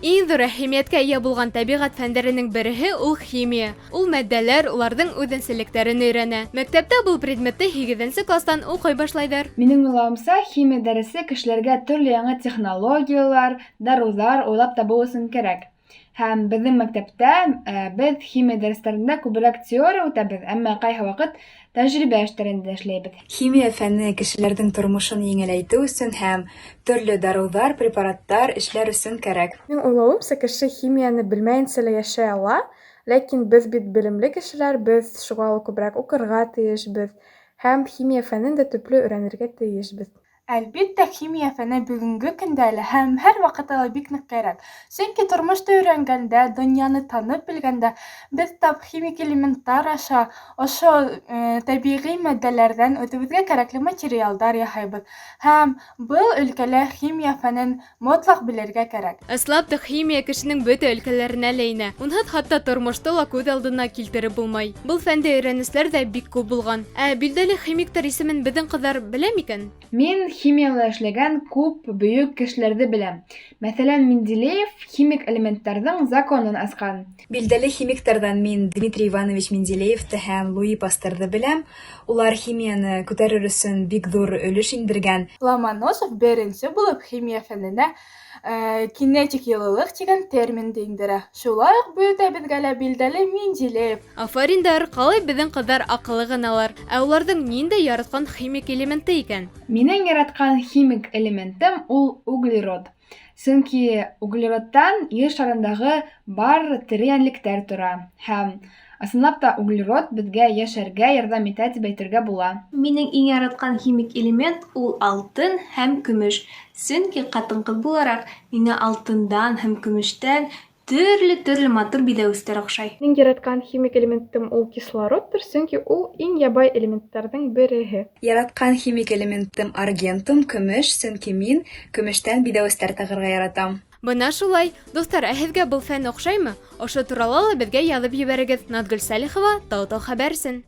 Иң ҙур әһәмиәткә ия булған тәбиғәт фәндәренең береһе ул химия. Ул матдәләр, уларҙың үҙенсәлектәрен өйрәнә. Мәктәптә был предметты 8-нче кластан уҡый башлайҙар. Минең уйлауымса, химия дәресе кешеләргә төрлө яңы технологиялар, дарыуҙар уйлап табыу өсөн кәрәк. Һәм беҙҙең мәктәптә беҙ химия дәрестәрендә күберәк теория үтәбеҙ, әммә ҡайһы ваҡыт тәжрибә эштәрендә эшләйбеҙ. Химия фәне кешеләрҙең тормошон еңеләйтеү өсөн һәм төрлө дарыуҙар, препараттар эшләр өсөн кәрәк. Минең уйлауымса, кеше химияны белмәйенсә лә йәшәй ала, ләкин беҙ бит белемле кешеләр, беҙ шуға ла күберәк уҡырға тейешбеҙ һәм химия фәнен дә төплө өйрәнергә тейешбеҙ. Әлбиттә, химия фәне бөгөнгө көндә лә һәм һәр ваҡытта ла бик ныҡ кәрәк. Сөнки тормошто өйрәнгәндә, донъяны танып белгәндә, беҙ тап химик элементтар аша ошо тәбиғи матдәләрҙән үҙебеҙгә кәрәкле материалдар яһайбыҙ. Һәм был өлкәлә химия фәнен мотлаҡ белергә кәрәк. Ыслаптыҡ химия кешенең бөтә өлкәләренә лә инә. Унһыҙ хатта тормошто ла күҙ алдына килтереп булмай. Был фәнде өйрәнеүселәр ҙә бик күп булған. Ә билдәле химиктар исемен беҙҙең ҡыҙҙар белә микән? Мин химияла эшләгән күп бөйөк кешеләрҙе беләм. Мәҫәлән, Менделеев химик элементтарҙың законын асҡан. Билдәле химиктарҙан мин Дмитрий Иванович Менделеевты һәм Луи Пастерҙы беләм. Улар химияны күтәрер өсөн бик ҙур өлөш индергән. Ломоносов беренсе булып химия фәненә кинетик йылылыҡ тигән терминды индерә. Шулай уҡ бөтәбеҙгә лә билдәле Менделеев. Афариндар, ҡалай беҙҙең ҡыҙҙар аҡыллы ғыналар. Ә уларҙың ниндәй яратҡан химик элементы икән? Минең яратҡан химик элементым ул углерод. Сөнки углеродтан Ер шарындағы бар тере йәнлектәр тора. Һәм ысынлап та углерод беҙгә йәшәргә ярҙам итә тип әйтергә була. Минең иң яратҡан химик элемент ул алтын һәм көмөш. Сөнки ҡатын-ҡыҙ булараҡ миңә алтындан һәм көмөштән төрлө матур биҙәүестәр оҡшай. Минең яратҡан химик элементым ул кислородтыр, сөнки ул иң ябай элементтарҙың береһе. Яратҡан химик элементым аргентум, көмөш, сөнки мин көмөштән биҙәүестәр тағырға яратам. Бына шулай. Дуҫтар, ә һеҙгә был фән оҡшаймы? Ошо турала ла беҙгә яҙып ебәрегеҙ. Наҙгөл Сәлихова, Тау-Тау хәбәр өсөн.